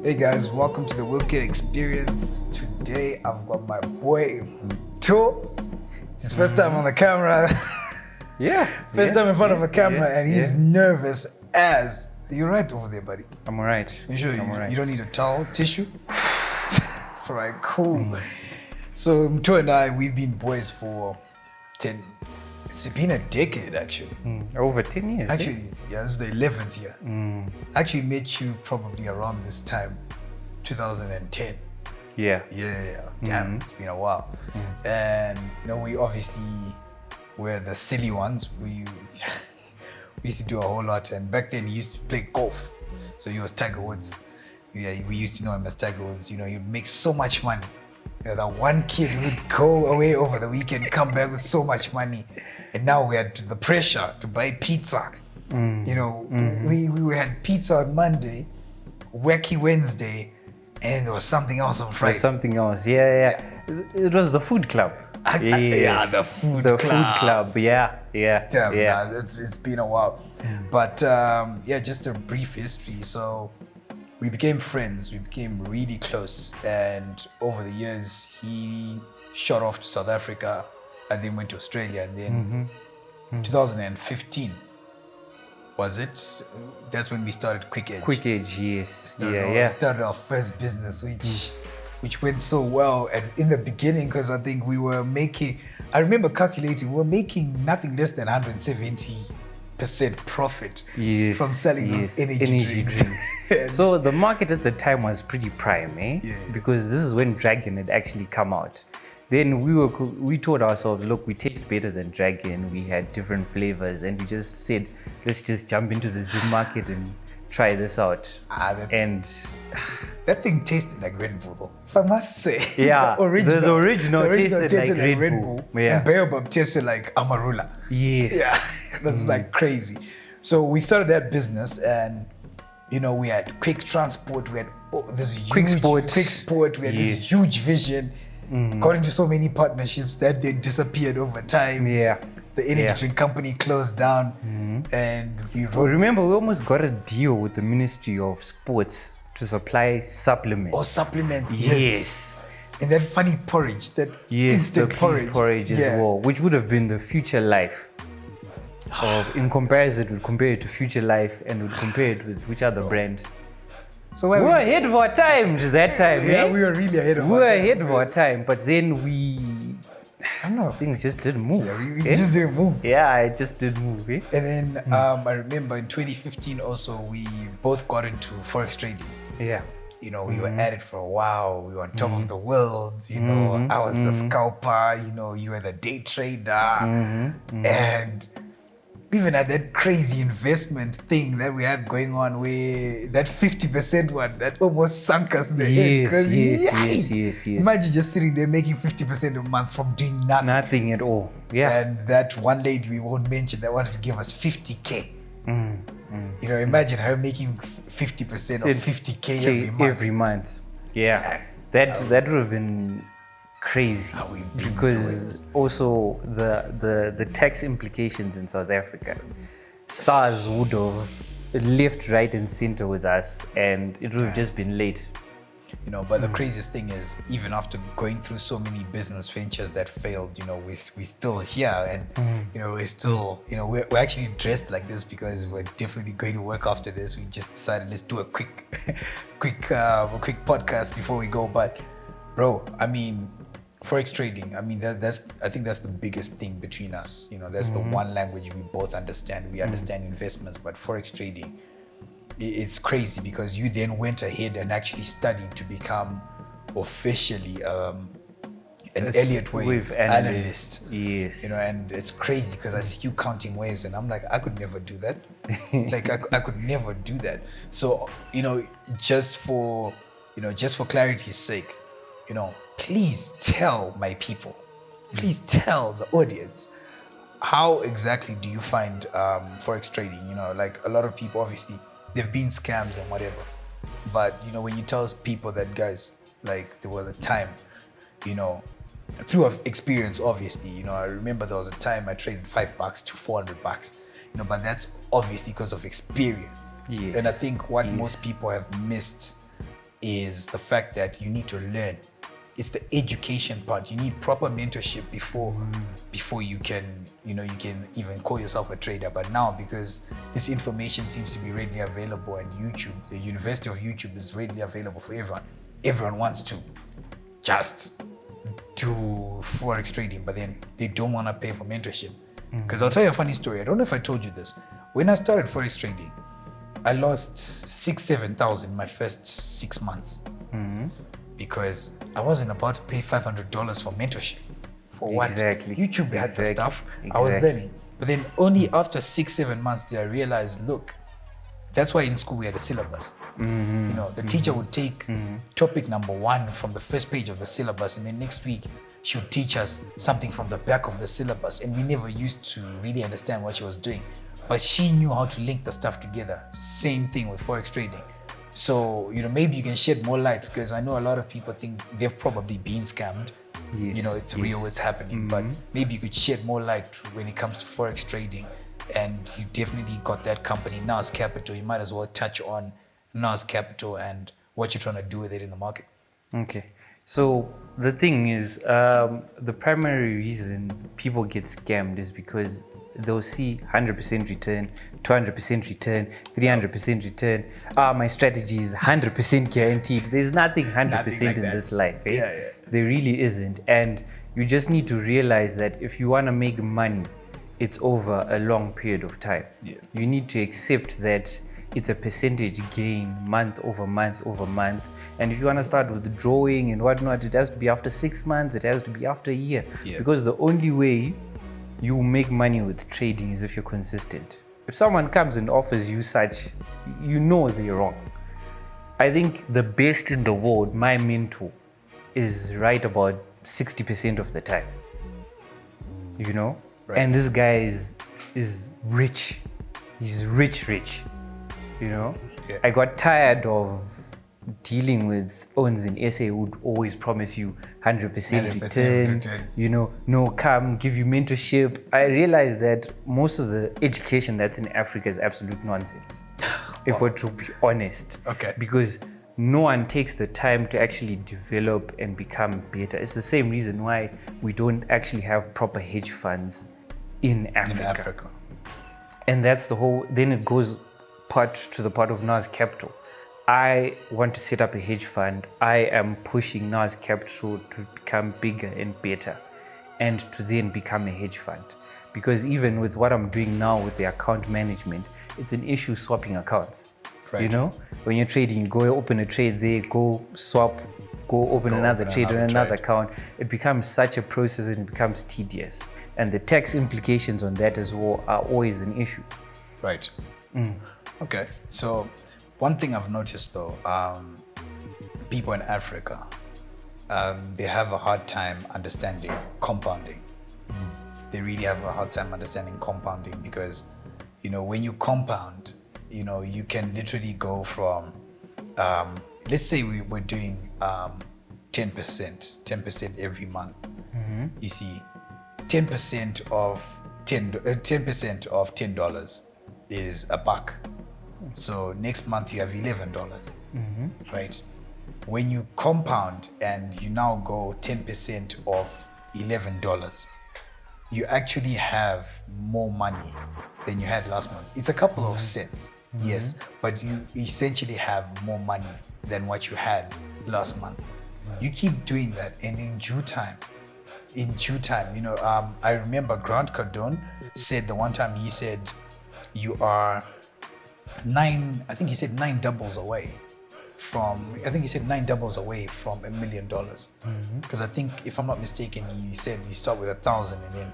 Hey guys, welcome to the will-kae experience. Today I've got my boy Mtho. It's his first time on the camera. First time in front of a camera, and he's nervous as. You're right over there, buddy. I'm alright. You sure I'm you don't need a towel, tissue? Alright, cool. So Mtho and I, we've been boys for 10. It's been a decade actually. Over 10 years. Actually, yeah, this is the 11th year. I actually met you probably around this time, 2010. Yeah. Damn, it's been a while. And we obviously were the silly ones. We used to do a whole lot, and back then he used to play golf. So he was Tiger Woods. Yeah, we used to know him as Tiger Woods. He'd make so much money. That one kid would go away over the weekend, come back with so much money. And now we had the pressure to buy pizza. We had pizza on Monday, wacky Wednesday, and there was something else on Friday. Something else, yeah. It was the food club. The food club. Food club, yeah. Damn, nah, it's been a while. But just a brief history. So we became friends, we became really close, and over the years he shot off to South Africa and then went to Australia, and then 2015 was it? That's when we started Quick Edge. Quick Edge, yes. We started our first business, which went so well. And in the beginning, because I think we were making, I remember calculating, we were making nothing less than 170% profit from selling those energy drinks. So the market at the time was pretty prime, because this is when Dragon had actually come out. Then we told ourselves, look, we taste better than Dragon. We had different flavors, and we just said, let's just jump into the Zim market and try this out. That thing tasted like Red Bull, though, if I must say. Yeah, the original tasted like Red Bull. And Baobab tasted like Amarula. Yes. Yeah, it was like crazy. So we started that business, and we had quick transport, we had this quick sport, we had this huge vision. Got into so many partnerships that then disappeared over time. Yeah. The energy drink company closed down, and we remember we almost got a deal with the Ministry of Sports to supply supplements. Oh, supplements, yes. And that funny porridge, that instant porridge as well, which would have been the future life. In comparison, we'd compare it to Future Life, and we'd compare it with which other brand. So we were ahead of our time that time. We were really ahead of our time. We were ahead of our time, but then I don't know, things just didn't move. Yeah, we just didn't move. Yeah, it just didn't move. And then I remember in 2015 also, we both got into forex trading. Yeah. We were at it for a while. We were on top of the world. I was the scalper. You were the day trader. And we even had that crazy investment thing that we had going on, where that 50% one that almost sunk us in the head. Yes. Imagine just sitting there making 50% a month from doing nothing. Nothing at all. Yeah. And that one lady we won't mention that wanted to give us 50K. Imagine her making 50% of 50K every month. Yeah. That would have been crazy, because also the tax implications in South Africa, SARS would have left right and center with us, and it would have just been late. But the craziest thing is, even after going through so many business ventures that failed, we're still here, and we're still, we're actually dressed like this because we're definitely going to work after this. We just decided, let's do a quick podcast before we go. But bro, forex trading, I think that's the biggest thing between us. That's the one language we both understand. We understand investments, but forex trading, it's crazy, because you then went ahead and actually studied to become officially an Elliott wave analyst. Yes. And it's crazy because I see you counting waves, and I'm like, I could never do that. I could never do that. So just for clarity's sake, please tell my people, please tell the audience, how exactly do you find forex trading? Like a lot of people, obviously, there've been scams and whatever, but when you tell people that, guys, like, there was a time, through experience, obviously, I remember there was a time I traded $5 to $400, but that's obviously because of experience. Yes. And I think what most people have missed is the fact that you need to learn. It's the education part. You need proper mentorship before you can, you can even call yourself a trader. But now, because this information seems to be readily available, and YouTube, the University of YouTube is readily available for everyone. Everyone wants to just do forex trading, but then they don't want to pay for mentorship. Because I'll tell you a funny story. I don't know if I told you this. When I started forex trading, I lost 6,000-7,000 my first 6 months. Because I wasn't about to pay $500 for mentorship. For what? Exactly. YouTube had the stuff. I was learning. But then only after 6-7 months did I realize, look, that's why in school we had a syllabus. The teacher would take topic number 1 from the first page of the syllabus, and then next week she would teach us something from the back of the syllabus, and we never used to really understand what she was doing. But she knew how to link the stuff together. Same thing with forex trading. So, maybe you can shed more light, because I know a lot of people think they've probably been scammed. Yes. It's real, it's happening. But maybe you could shed more light when it comes to forex trading. And you definitely got that company, Nas Capital. You might as well touch on Nas Capital and what you're trying to do with it in the market. Okay. So the thing is, the primary reason people get scammed is because they'll see 100% return, 200% return, 300% return. My strategy is 100% guaranteed. There's nothing 100% like in that. this life. Eh? Yeah. There really isn't. And you just need to realize that if you want to make money, it's over a long period of time. Yeah. You need to accept that it's a percentage gain month over month over month. And if you want to start withdrawing and whatnot, it has to be after 6 months, it has to be after a year. Yeah. Because the only way you make money with trading is if you're consistent. If someone comes and offers you such, they're wrong. I think the best in the world, my mentor, is right about 60% of the time. Right. And this guy is rich. He's rich. Yeah. I got tired of dealing with owns in SA who would always promise you 100% return, come give you mentorship. I realized that most of the education that's in Africa is absolute nonsense. If we're to be honest. Okay. Because no one takes the time to actually develop and become better. It's the same reason why we don't actually have proper hedge funds in Africa. And that's then it goes to the part of Nas Capital. I want to set up a hedge fund. I am pushing Nas Capital to become bigger and better, and to then become a hedge fund. Because even with what I'm doing now with the account management, it's an issue swapping accounts. Right. When you're trading, you go open a trade there, go swap, go open another trade on another account. It becomes such a process and it becomes tedious. And the tax implications on that as well are always an issue. Right. Okay. So one thing I've noticed though, people in Africa, they have a hard time understanding compounding. They really have a hard time understanding compounding because, when you compound, you can literally go from, let's say we're doing 10% every month. You see, 10% of $10 is $1. So next month you have $11, right? When you compound and you now go 10% of $11, you actually have more money than you had last month. It's a couple of cents, yes, but you essentially have more money than what you had last month. You keep doing that, and in due time, I remember Grant Cardone said the one time, he said, you are 9 doubles away from $1 million. Because I think, if I'm not mistaken, he said you start with 1,000 and then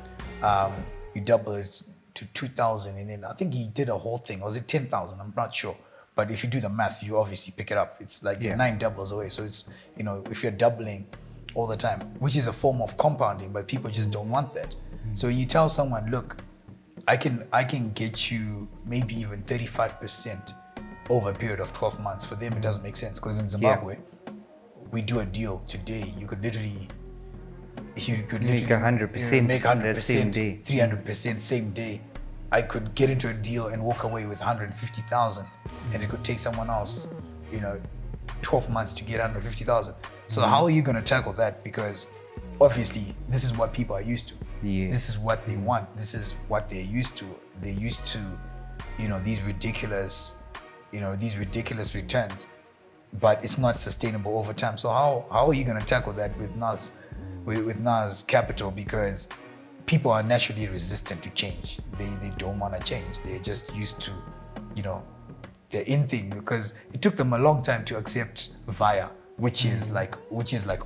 you double it to 2,000, and then I think he did a whole thing. Or was it 10,000? I'm not sure. But if you do the math, you obviously pick it up. It's like 9 doubles away. So it's, if you're doubling all the time, which is a form of compounding, but people just don't want that. So when you tell someone, look, I can get you maybe even 35% over a period of 12 months. For them, it doesn't make sense, because in Zimbabwe, we do a deal today. You could literally make 100%, make 100%, same day. 300% same day. I could get into a deal and walk away with 150,000, and it could take someone else, 12 months to get 150,000. So how are you going to tackle that? Because obviously this is what people are used to. Yeah. This is what they want. This is what they're used to. They're used to, these ridiculous returns, but it's not sustainable over time. So how are you going to tackle that with NAS capital? Because people are naturally resistant to change. They don't want to change. They're just used to, their in thing, because it took them a long time to accept Via, which is like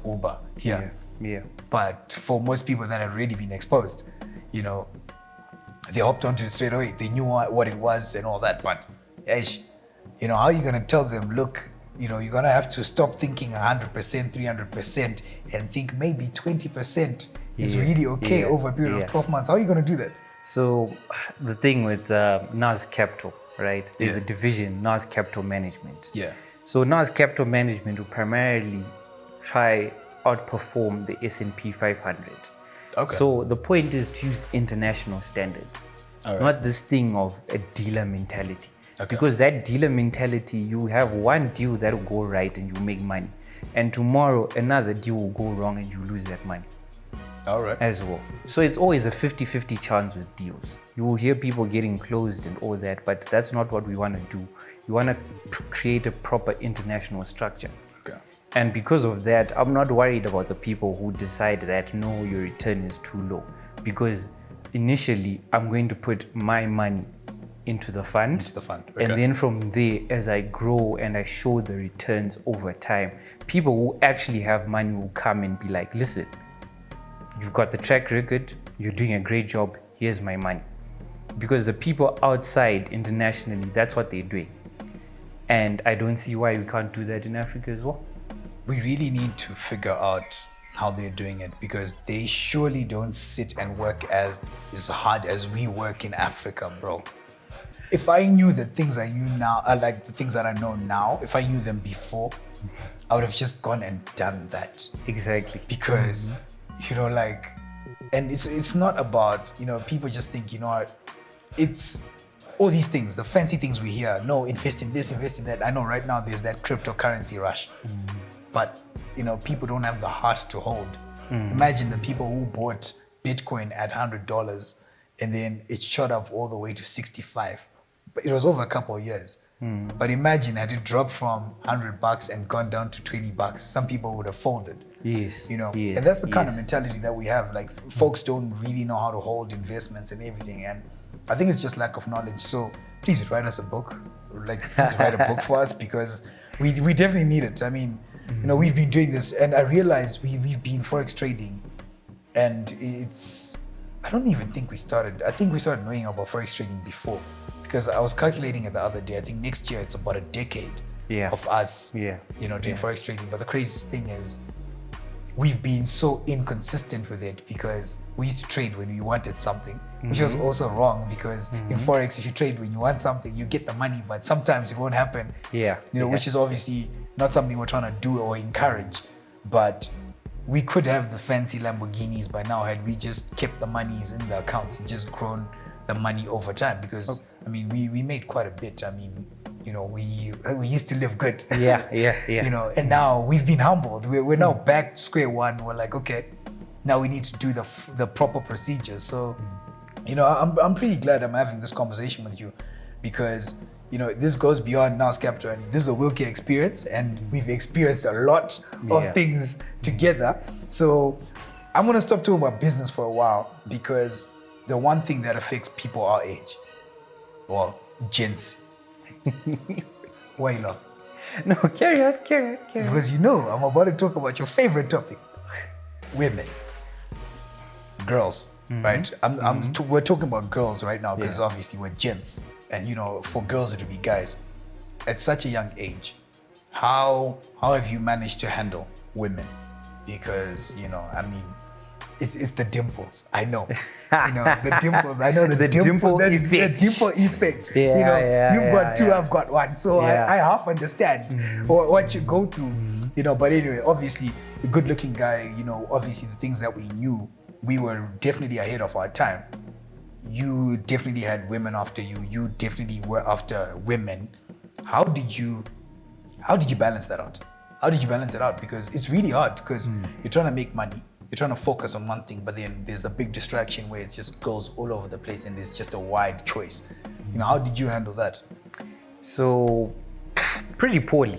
Uber here. Yeah. But for most people that had already been exposed, they hopped onto it straight away. They knew what it was and all that. But how are you gonna tell them, look, you're gonna have to stop thinking 100%, 300%, and think maybe 20% is really okay over a period of 12 months. How are you gonna do that? So the thing with NAS Capital, right? There's a division, NAS Capital Management. Yeah. So NAS Capital Management will primarily try outperform the S&P 500. Okay. So the point is to use international standards, not this thing of a dealer mentality. Okay. Because that dealer mentality, you have one deal that will go right and you make money, and tomorrow another deal will go wrong and you lose that money. All right. As well. So it's always a 50-50 chance with deals. You will hear people getting closed and all that, but that's not what we want to do. You want to create a proper international structure. Okay. And because of that, I'm not worried about the people who decide that no, your return is too low, because initially I'm going to put my money into the fund. Okay. And then from there, as I grow and I show the returns over time, people who actually have money will come and be like, listen, you've got the track record, you're doing a great job, here's my money. Because the people outside internationally, that's what they're doing. And I don't see why we can't do that in Africa as well. We really need to figure out how they're doing it, because they surely don't sit and work as hard as we work in Africa, bro. If I knew the things I knew now, like the things that I know now, if I knew them before, I would have just gone and done that. Exactly. Because, and it's not about, people just think, it's all these things, the fancy things we hear, no, invest in this, invest in that. I know right now there's that cryptocurrency rush, but, people don't have the heart to hold. Imagine the people who bought Bitcoin at $100 and then it shot up all the way to 65. But it was over a couple of years. But imagine had it dropped from $100 and gone down to $20, some people would have folded. Yes. And that's the kind of mentality that we have. Like, folks don't really know how to hold investments and everything. And I think it's just lack of knowledge. So please write us a book. Please write a book for us, because we definitely need it. I mean, we've been doing this, and I realized we've been forex trading, and I don't even think we started. I think we started knowing about forex trading before, because I was calculating it the other day. I think next year it's about a decade of us, doing forex trading. But the craziest thing is, we've been so inconsistent with it, because we used to trade when we wanted something, which was also wrong, because in forex, if you trade when you want something, you get the money, but sometimes it won't happen. Which is obviously not something we're trying to do or encourage. But we could have the fancy Lamborghinis by now had we just kept the monies in the accounts and just grown the money over time, because I mean, we made quite a bit. I mean, we used to live good. And now we've been humbled. We're now back to square one. We're like, okay, now we need to do the proper procedures. So, I'm pretty glad I'm having this conversation with you, because this goes beyond NAS Capital, and this is a will-kae experience, and we've experienced a lot of things together. So I'm gonna stop talking about business for a while, because the one thing that affects people our age, well, gents. Why you laugh? No, carry on. Because I'm about to talk about your favorite topic. Women. Girls, right? We're talking about girls right now, because obviously we're gents. And for girls it would be guys. At such a young age, how have you managed to handle women? Because, I mean, it's the dimples. I know. The dimples. I know the dimple effect. The dimple effect. You've got two, I've got one. So I half understand what you go through. But anyway, obviously, a good-looking guy, obviously the things that we knew, we were definitely ahead of our time. You definitely had women after you. You definitely were after women. How did you How did you balance that out? How did you balance it out? Because it's really hard because you're trying to make money, you're trying to focus on one thing, but then there's a big distraction where it just goes all over the place and there's just a wide choice. How did you handle that? So, pretty poorly.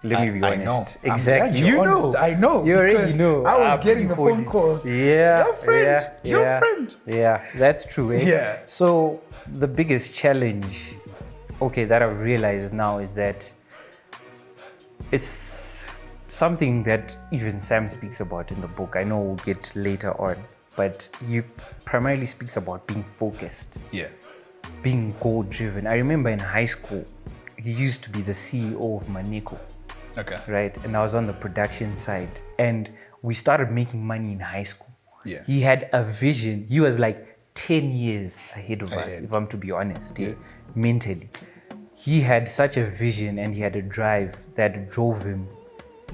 Let me be honest. I know. Exactly. You're honest. I know. You already because know. I was getting the phone calls. Yeah. Your friend. Your friend. Yeah, that's true. Eh? Yeah. So the biggest challenge, that I've realized now is that it's something that even Sam speaks about in the book. I know we'll get later on, but he primarily speaks about being focused. Yeah. Being goal-driven. I remember in high school, he used to be the CEO of Maneko. Okay. Right, and I was on the production side, and we started making money in high school. Yeah. He had a vision. He was like 10 years ahead of us, if I'm to be honest. Yeah. Mentally, he had such a vision and he had a drive that drove him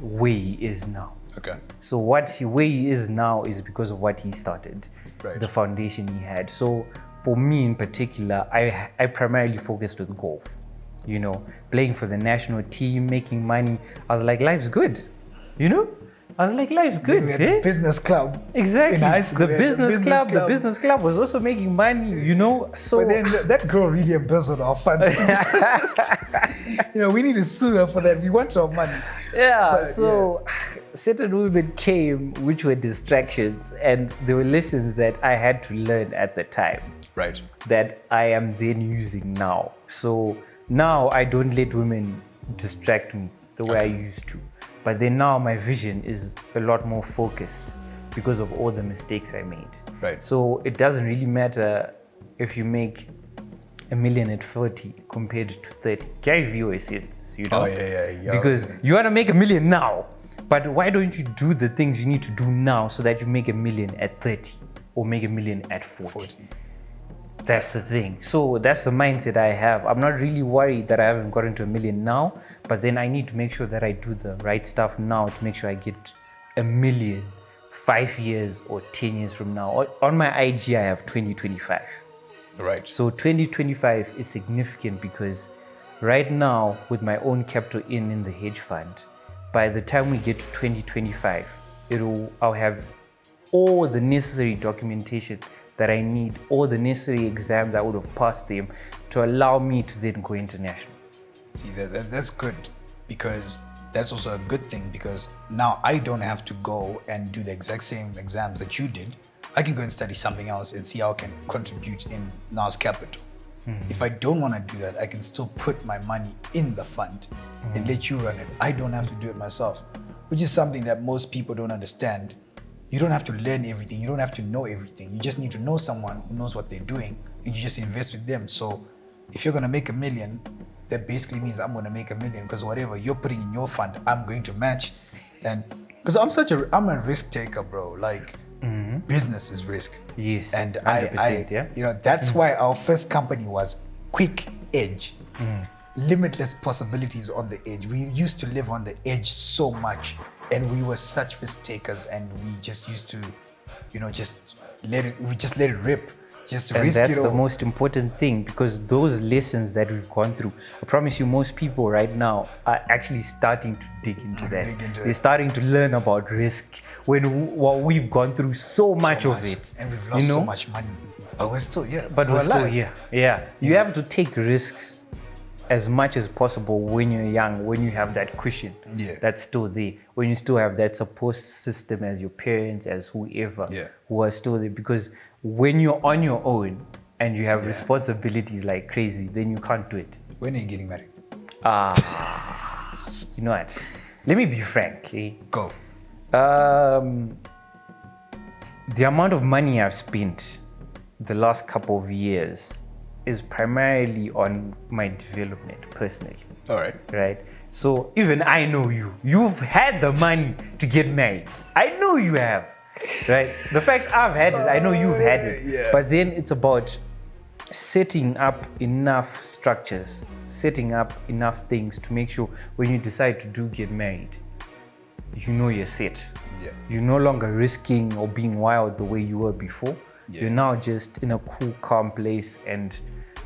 where he is now. Okay. So where he is now is because of what he started, Right. the foundation he had. So for me in particular, I primarily focused with golf. Playing for the national team, making money. I was like, life's good. I was like, life's good. We had the business club. Exactly. In high school. The business club was also making money, So but then that girl really embezzled our funds. We need to sue her for that. We want our money. Yeah. Certain women came, which were distractions, and there were lessons that I had to learn at the time. Right. That I am then using now. So now I don't let women distract me the way I used to. But then now my vision is a lot more focused because of all the mistakes I made. Right. So it doesn't really matter if you make $1 million at 40 compared to 30. Gary Vee always says this, Oh, yeah. Because you want to make $1 million now, but why don't you do the things you need to do now so that you make $1 million at 30 or make $1 million at 40? That's the thing. So that's the mindset I have. I'm not really worried that I haven't gotten to $1 million now, but then I need to make sure that I do the right stuff now to make sure I get $1 million 5 years or 10 years from now. On my IG, I have 2025. Right. So 2025 is significant because right now, with my own capital in the hedge fund, by the time we get to 2025, I'll have all the necessary documentation that I need, all the necessary exams I would have passed them to allow me to then go international. See, that's good, because that's also a good thing, because now I don't have to go and do the exact same exams that you did. I can go and study something else and see how I can contribute in NAS capital. If I don't want to do that, I can still put my money in the fund and let you run it. I don't have to do it myself, which is something that most people don't understand. You don't have to learn everything. You don't have to know everything. You just need to know someone who knows what they're doing, and you just invest with them. So if you're going to make $1 million, that basically means I'm going to make $1 million, because whatever you're putting in your fund, I'm going to match. And because I'm a risk taker, bro. Like, business is risk. Yes. And 100%, that's why our first company was quick edge. Limitless possibilities on the edge. We used to live on the edge so much, and we were such risk takers, and we just used to, just let it rip. Just and risk that's it all. the most important thing, because those lessons that we've gone through, I promise you, most people right now are actually starting to dig into that. They're starting to learn about risk we've gone through so much of it. And we've lost so much money. But we're still here. But we're still alive. here. Yeah. You have to take risks as much as possible when you're young, when you have that cushion that's still there, when you still have that support system as your parents, as whoever who are still there. Because when you're on your own and you have responsibilities like crazy, then you can't do it. When are you getting married? You know what? Let me be frank. Go. The amount of money I've spent the last couple of years is primarily on my development personally. All right. Right? So even I know you've had the money to get married. I know you have. Right? The fact I've had it, I know you've had it. Yeah. But then it's about setting up enough structures, setting up enough things to make sure when you decide to get married, you're set. Yeah. You're no longer risking or being wild the way you were before. Yeah. You're now just in a cool, calm place, and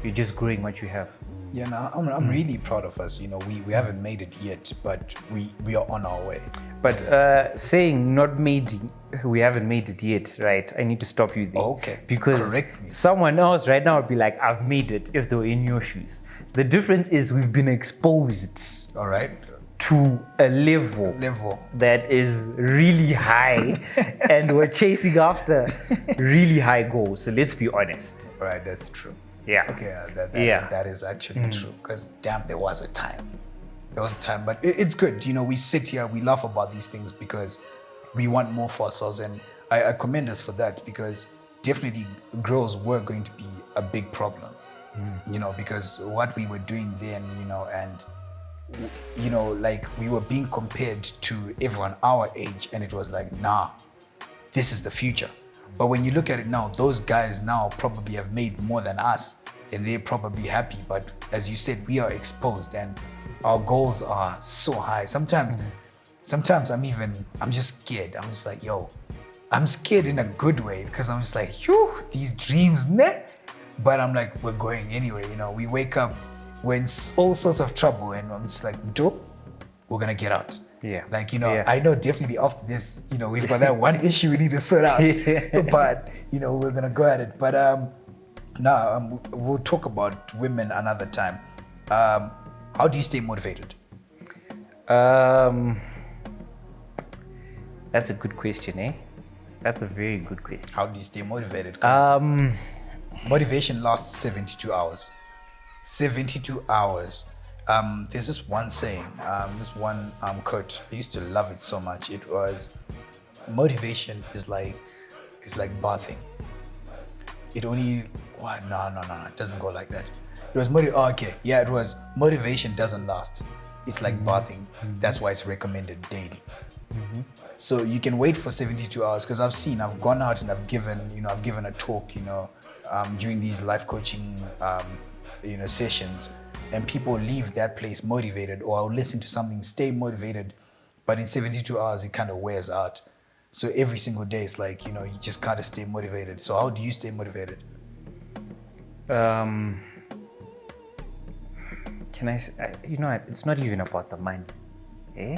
you're just growing what you have. Yeah, no, I'm really proud of us. You know, we haven't made it yet, but we are on our way. But saying not made, we haven't made it yet, right? I need to stop you there. Okay. Because Correct me. someone else right now would be like, I've made it if they were in your shoes. The difference is we've been exposed All right. to a level that is really high and we're chasing after really high goals. So let's be honest. All right, that's true. Yeah. Okay, that is actually true. Because damn, there was a time. There was a time, but it's good. You know, we sit here, we laugh about these things because we want more for ourselves, and I commend us for that, because definitely girls were going to be a big problem. You know, because what we were doing then, you know, and you know, like we were being compared to everyone our age, and it was like, nah, this is the future. But when you look at it now, those guys now probably have made more than us, and they're probably happy. But as you said, we are exposed and our goals are so high. Sometimes I'm just scared. I'm just like, yo, I'm scared in a good way, because I'm just like, phew, these dreams, ne? But I'm like, we're going anyway. You know, we wake up, we're in all sorts of trouble, and I'm just like, we're gonna get out. Yeah. Like, you know, I know definitely after this, you know, we've got that one issue we need to sort out. But, you know, we're gonna go at it. But we'll talk about women another time. How do you stay motivated? That's a good question, eh? That's a very good question. How do you stay motivated? 'Cause motivation lasts 72 hours. 72 hours. There's this one saying, this one quote. I used to love it so much. It was, motivation is like bathing. It only, what? No, it doesn't go like that. It was it was, motivation doesn't last. It's like bathing. That's why it's recommended daily. So you can wait for 72 hours, because I've gone out and I've given a talk, you know, during these life coaching, sessions, and people leave that place motivated, or I'll listen to something, stay motivated, but in 72 hours, it kind of wears out. So every single day, it's like, you know, you just kind of stay motivated. So how do you stay motivated? It's not even about the money, eh?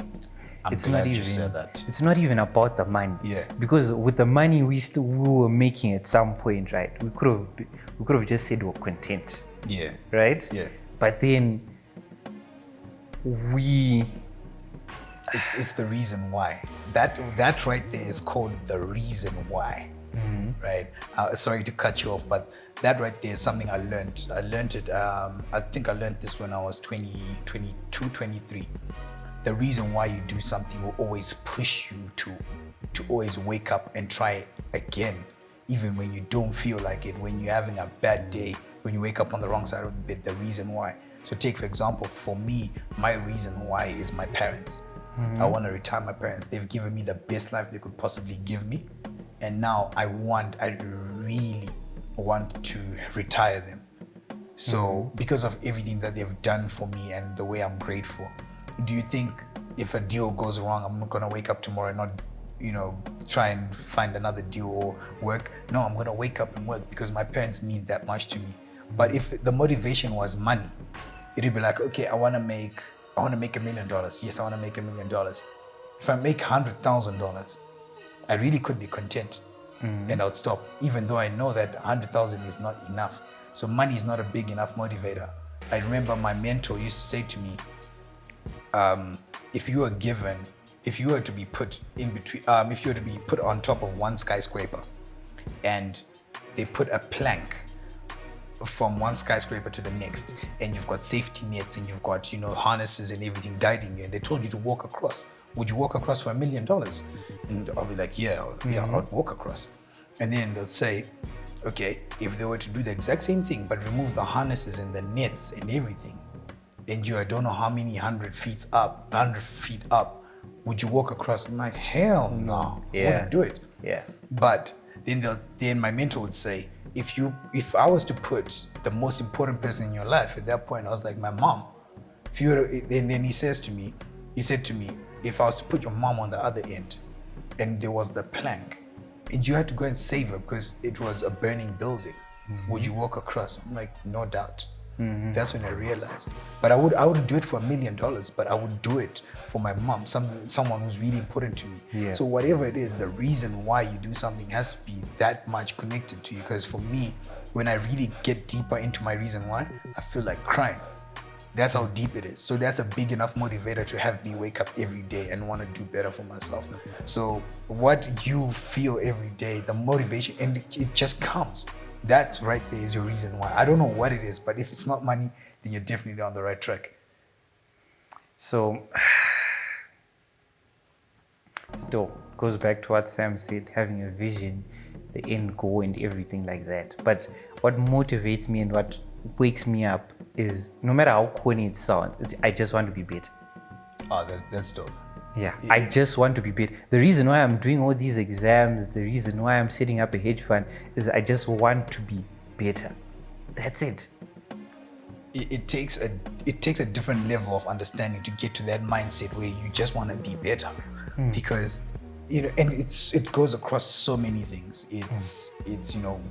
I'm glad you said that. It's not even about the money. Yeah. Because with the money we were making at some point, right? We could have just said we're content. Yeah. Right? Yeah. But then it's the reason why. That right there is called the reason why. Right? Sorry to cut you off, but that right there is something I learned. I learned it, I think I learned this when I was 22, 23. The reason why you do something will always push you to always wake up and try again, even when you don't feel like it, when you're having a bad day, when you wake up on the wrong side of the bed, the reason why. So take, for example, for me, my reason why is my parents. I want to retire my parents. They've given me the best life they could possibly give me. And now I really want to retire them. So because of everything that they've done for me and the way I'm grateful, do you think if a deal goes wrong, I'm not going to wake up tomorrow and not, you know, try and find another deal or work? No, I'm going to wake up and work because my parents mean that much to me. But if the motivation was money, it'd be like, okay, I want to make $1 million. Yes, I want to make $1 million. If I make $100,000, I really could be content and I would stop, even though I know that 100,000 is not enough. So money is not a big enough motivator. I remember my mentor used to say to me, if you were to be put in between, if you were to be put on top of one skyscraper and they put a plank from one skyscraper to the next, and you've got safety nets and you've got, you know, harnesses and everything guiding you, and they told you to walk across, would you walk across for $1 million? And I'll be like, yeah, I'd walk across. And then they'll say, okay, if they were to do the exact same thing but remove the harnesses and the nets and everything, and I don't know how many 100 feet up, would you walk across? I'm like, hell no, I wouldn't do it. Yeah. But then my mentor would say, if I was to put the most important person in your life at that point, I was like, my mom. And then he said to me, if I was to put your mom on the other end, and there was the plank, and you had to go and save her because it was a burning building, would you walk across? I'm like, no doubt. That's when I realized. But I wouldn't do it for $1 million, but I would do it for my mom, someone who's really important to me. Yeah. So whatever it is, the reason why you do something has to be that much connected to you. Because for me, when I really get deeper into my reason why, I feel like crying. That's how deep it is. So that's a big enough motivator to have me wake up every day and want to do better for myself. So what you feel every day, the motivation, and it just comes. That right there is your reason why. I don't know what it is, but if it's not money, then you're definitely on the right track. So, still goes back to what Sam said, having a vision, the end goal and everything like that. But what motivates me and what wakes me up is, no matter how corny it sounds, I just want to be better. Oh, that's dope. Yeah, I just want to be better. The reason why I'm doing all these exams, the reason why I'm setting up a hedge fund is I just want to be better. That's it. It takes a different level of understanding to get to that mindset where you just want to be better, because and it goes across so many things. It's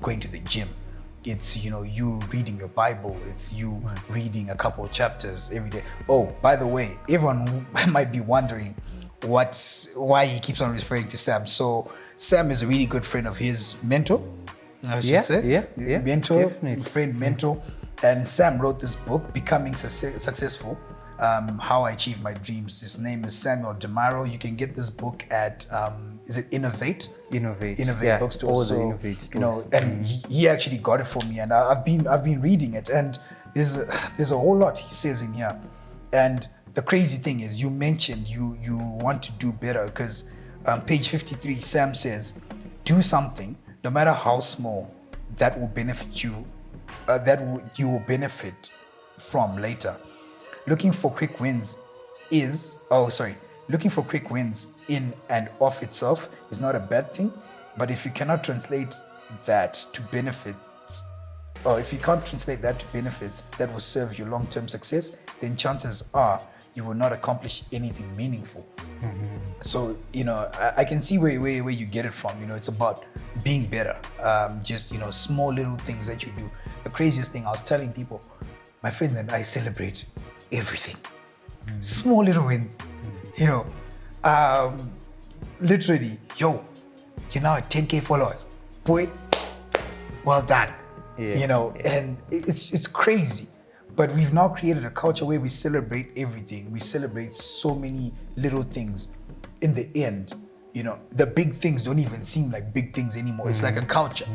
going to the gym. It's you reading your Bible. It's you reading a couple of chapters every day. Oh, by the way, everyone might be wondering why he keeps on referring to Sam. So Sam is a really good friend of his, mentor, I should say. Yeah, mentor, definitely. friend, mentor. And Sam wrote this book, Becoming Successful, How I Achieve My Dreams. His name is Samuel DeMaro. You can get this book at is it Innovate bookstore. So and he actually got it for me, and I've been reading it, and there's a whole lot he says in here. And the crazy thing is, you mentioned you want to do better, because page 53, Sam says, do something, no matter how small, that will benefit you, you will benefit from later. Looking for quick wins in and of itself is not a bad thing, but if you cannot translate that to benefits, or if you can't translate that to benefits that will serve your long-term success, then chances are you will not accomplish anything meaningful. So I can see where you get it from. It's about being better. Just small little things that you do. The craziest thing, I was telling people, my friends and I celebrate everything. Small little wins. Literally, you're now at 10K followers. Boy, well done. And it's crazy. But we've now created a culture where we celebrate everything. We celebrate so many little things. In the end, the big things don't even seem like big things anymore. It's like a culture,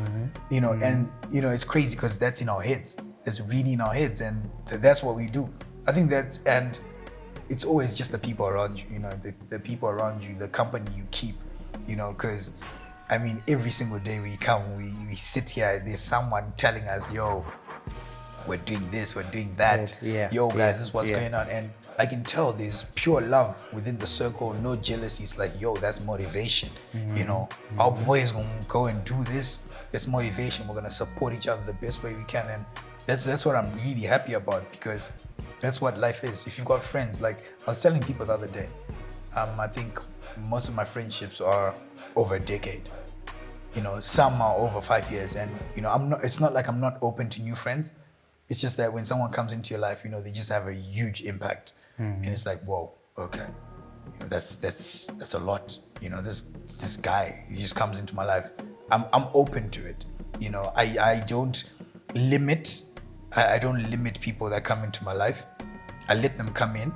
and it's crazy because that's in our heads. That's really in our heads, and that's what we do. I think and it's always just the people around you, the people around you, the company you keep, because every single day we come, we sit here, there's someone telling us, yo, we're doing this, we're doing that. Yo, guys, this is what's going on. And I can tell there's pure love within the circle, no jealousy. It's like, yo, that's motivation. Our boys gonna go and do this. That's motivation. We're gonna support each other the best way we can. And that's what I'm really happy about, because that's what life is. If you've got friends, like I was telling people the other day, I think most of my friendships are over a decade. Some are over 5 years, and it's not like I'm not open to new friends. It's just that when someone comes into your life, they just have a huge impact, and it's like, whoa, okay, that's a lot. This guy, he just comes into my life. I'm open to it. I don't limit. I don't limit people that come into my life. I let them come in,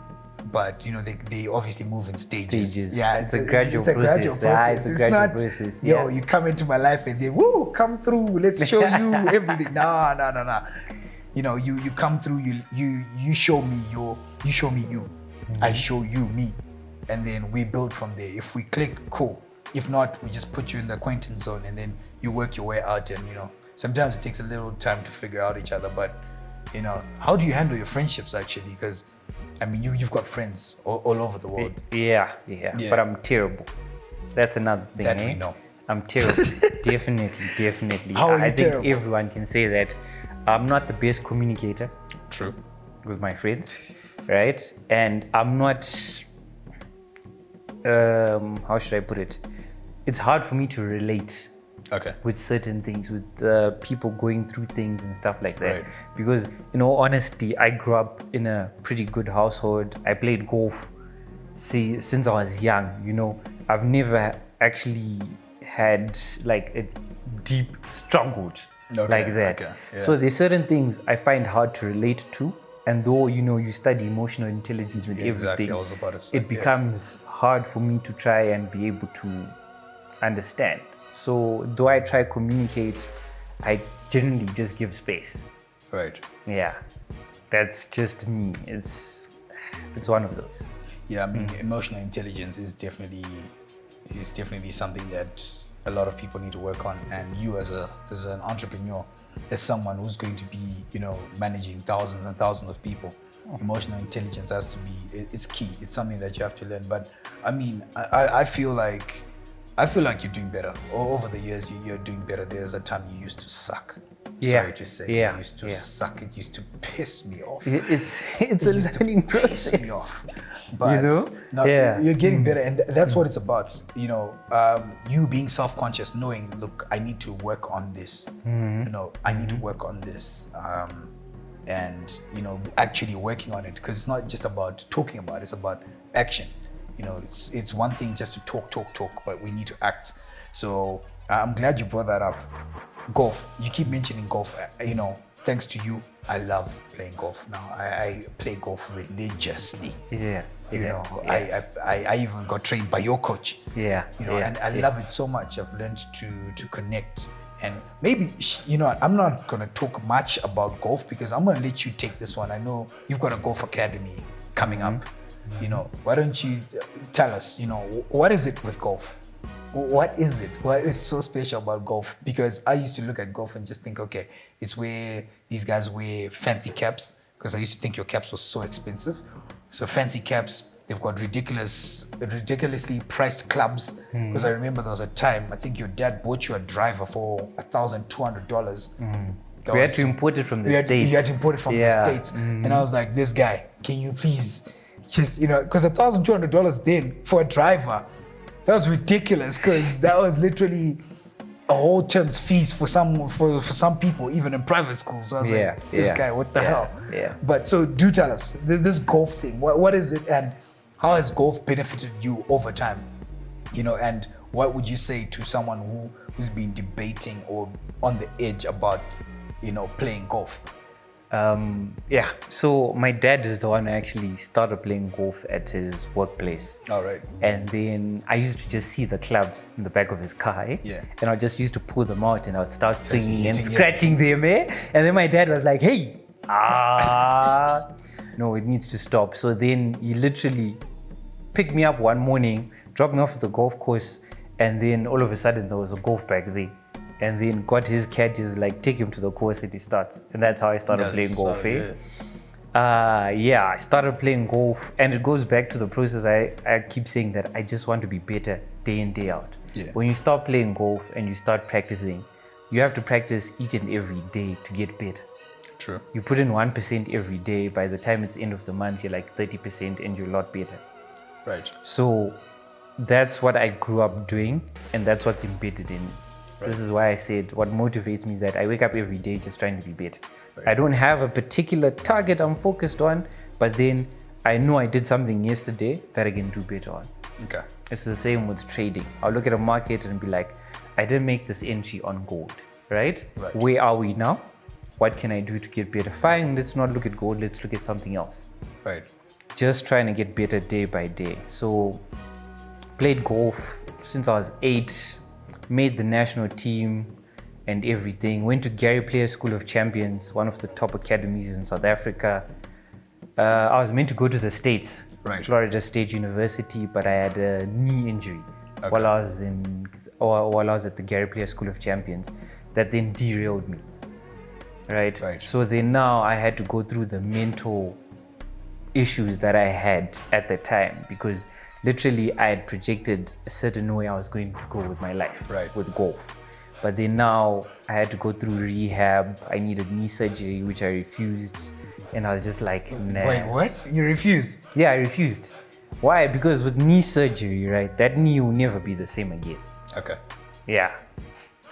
but they obviously move in stages. Yeah, it's a gradual process. It's not process. Yo, you come into my life and then come through. Let's show you everything. No. You come through. You show me you show me you. I show you me, and then we build from there. If we click, cool. If not, we just put you in the acquaintance zone, and then you work your way out. And sometimes it takes a little time to figure out each other, but how do you handle your friendships actually? Because you've got friends all over the world. Yeah, but I'm terrible. That's another thing. That we know. I'm terrible. Definitely. How are you I terrible? think everyone can say that. I'm not the best communicator. True. With my friends, right? And I'm not. How should I put it? It's hard for me to relate Okay. with certain things, with people going through things and stuff like that. Right. Because, in all honesty, I grew up in a pretty good household. I played golf since I was young. You know, I've never actually had like a deep struggled like that. Okay, yeah. So there's certain things I find hard to relate to. And though, you know, you study emotional intelligence and everything, Exactly, I was about to say, it becomes hard for me to try and be able to understand. So though I try communicate, I generally just give space. Right. Yeah, that's just me. It's one of those. Yeah, I mean, emotional intelligence is definitely something that a lot of people need to work on. And you, as an entrepreneur, as someone who's going to be, you know, managing thousands and thousands of people, emotional intelligence has to be, it's key. It's something that you have to learn. But I mean, I feel like you're doing better. Over the years, you're doing better. There's a time you used to suck. Sorry to say, you used to suck. It used to piss me off. It's a learning process. Piss me off. But you know? now you're getting better, and that's what it's about. You know, you being self-conscious, knowing, look, I need to work on this. You know, I need to work on this, and you know, actually working on it, because it's not just about talking about it, it's about action. You know, it's one thing just to talk, but we need to act. So I'm glad you brought that up. Golf. You keep mentioning golf. You know, thanks to you, I love playing golf now. I play golf religiously. You know, I even got trained by your coach. You know, and I love it so much. I've learned to connect. And maybe, you know, I'm not going to talk much about golf because I'm going to let you take this one. I know you've got a golf academy coming up. You know, why don't you tell us, you know, what is it with golf? What is it? What is so special about golf? Because I used to look at golf and just think, okay, it's where these guys wear fancy caps, because I used to think your caps were so expensive. So fancy caps, they've got ridiculously priced clubs. Because I remember there was a time, I think your dad bought you a driver for $1,200. We had to import it from the States. You had to import it from the States. And I was like, this guy, can you please just, you know, because $1,200 then for a driver, that was ridiculous, because that was literally a whole term's fees for some people, even in private schools. So I was like, this guy, what the hell? But so do tell us, this golf thing, what is it, and how has golf benefited you over time? You know, and what would you say to someone who's been debating or on the edge about, you know, playing golf? So my dad is the one who actually started playing golf at his workplace. All right. And then I used to just see the clubs in the back of his car. And I just used to pull them out and I would start swinging and scratching them. And then my dad was like, hey, no, it needs to stop. So then he literally picked me up one morning, dropped me off at the golf course, and then all of a sudden there was a golf bag there. And then got his cat, is like, take him to the course and he starts. And that's how I started playing golf. I started playing golf, and it goes back to the process. I keep saying that I just want to be better day in, day out. When you start playing golf and you start practicing, you have to practice each and every day to get better. True. You put in 1% every day. By the time it's end of the month, you're like 30% and you're a lot better. Right. So that's what I grew up doing, and that's what's embedded in me. This is why I said what motivates me is that I wake up every day just trying to be better. I don't have a particular target I'm focused on, but then I know I did something yesterday that I can do better on. Okay. It's the same with trading. I'll look at a market and be like, I didn't make this entry on gold, right? Where are we now? What can I do to get better? Fine, let's not look at gold, let's look at something else. Right. Just trying to get better day by day. So played golf since I was 8, made the national team and everything. Went to Gary Player School of Champions, one of the top academies in South Africa. I was meant to go to the States, Florida State University, but I had a knee injury while I was at the Gary Player School of Champions. That then derailed me. Right. So then now I had to go through the mental issues that I had at the time, because literally I had projected a certain way I was going to go with my life, with golf. But then now I had to go through rehab. I needed knee surgery, which I refused. And I was just like, nah. Wait, what? You refused? Yeah, I refused. Why? Because with knee surgery, right, that knee will never be the same again. Okay. Yeah.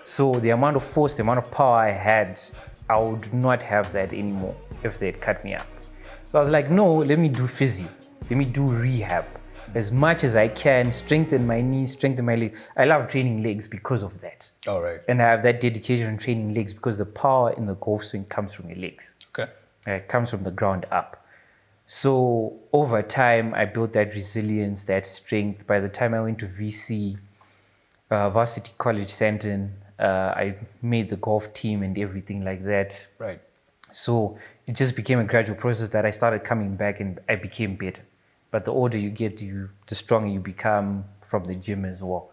So the amount of force, the amount of power I had, I would not have that anymore if they'd cut me up. So I was like, no, let me do physio. Let me do rehab. As much as I can, strengthen my knees, strengthen my legs. I love training legs because of that. All right. And I have that dedication in training legs because the power in the golf swing comes from your legs. Okay. It comes from the ground up. So over time, I built that resilience, that strength. By the time I went to VC, Varsity College Santon, I made the golf team and everything like that. Right. So it just became a gradual process that I started coming back and I became better. But the older you get, the stronger you become from the gym as well.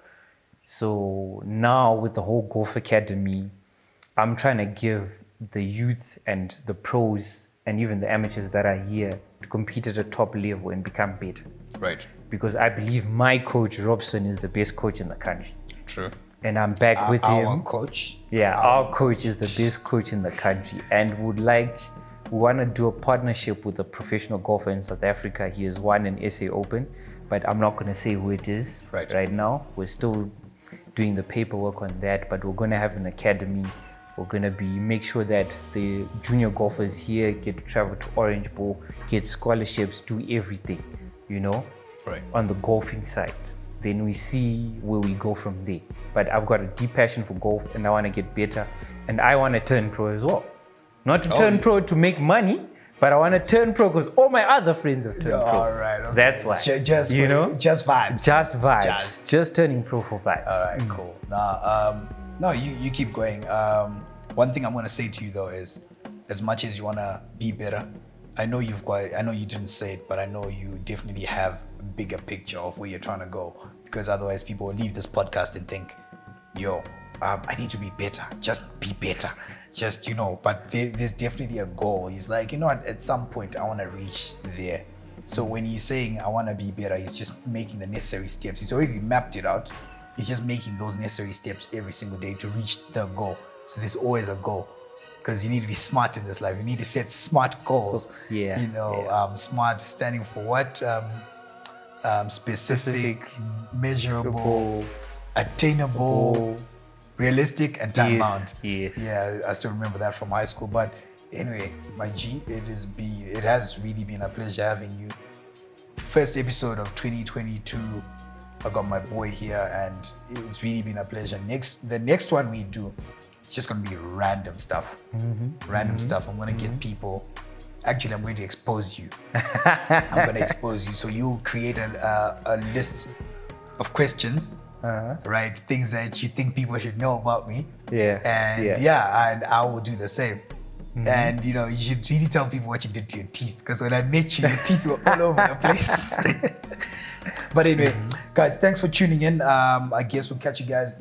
So now with the whole golf academy, I'm trying to give the youth and the pros and even the amateurs that are here to compete at a top level and become better. Right. Because I believe my coach, Robson, is the best coach in the country. True. And I'm back with him. Our coach? Yeah, our coach is the best coach in the country. And we want to do a partnership with a professional golfer in South Africa. He has won an SA Open, but I'm not going to say who it is right now. We're still doing the paperwork on that, but we're going to have an academy. We're going to make sure that the junior golfers here get to travel to Orange Bowl, get scholarships, do everything, on the golfing side. Then we see where we go from there. But I've got a deep passion for golf and I want to get better. And I want to turn pro as well. Not to turn pro to make money, but I want to turn pro because all my other friends have turned pro. All right. Okay. That's why. Just vibes. Just vibes. Just turning pro for vibes. All right, cool. Now, you keep going. One thing I'm going to say to you though is, as much as you want to be better, I know you didn't say it, but I know you definitely have a bigger picture of where you're trying to go, because otherwise people will leave this podcast and think, I need to be better. Just be better. But there's definitely a goal. He's like, at some point I want to reach there. So when he's saying I want to be better, he's just making the necessary steps. He's already mapped it out. He's just making those necessary steps every single day to reach the goal. So there's always a goal. Because you need to be smart in this life. You need to set smart goals. Smart standing for what? Specific, measurable, attainable, realistic, and time bound. Yes. Yeah, I still remember that from high school. But anyway, my G, it has really been a pleasure having you. First episode of 2022. I got my boy here, and it's really been a pleasure. The next one we do, it's just going to be random stuff. Stuff. I'm going to get people. Actually, I'm going to expose you. I'm going to expose you. So you create a list of questions, right? Things that you think people should know about me. Yeah. And I will do the same. And you should really tell people what you did to your teeth, because when I met you, your teeth were all over the place. But anyway, guys, thanks for tuning in. I guess we'll catch you guys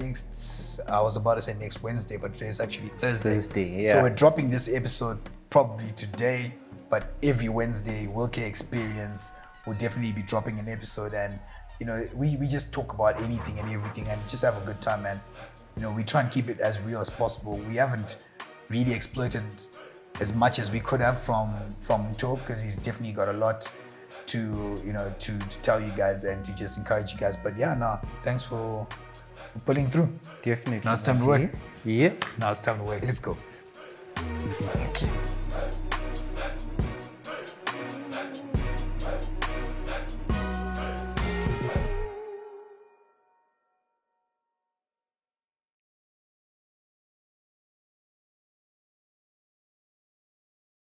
I was about to say next Wednesday, but today's actually Thursday. Yeah. So we're dropping this episode probably today, but every Wednesday, will-kae Experience will definitely be dropping an episode. And, we just talk about anything and everything and just have a good time, man. We try and keep it as real as possible. We haven't really exploited as much as we could have from Mtho, because he's definitely got a lot to tell you guys and to just encourage you guys. But thanks for pulling through. Definitely. Now it's time to work. Yeah. Now it's time to work. Let's go. Okay.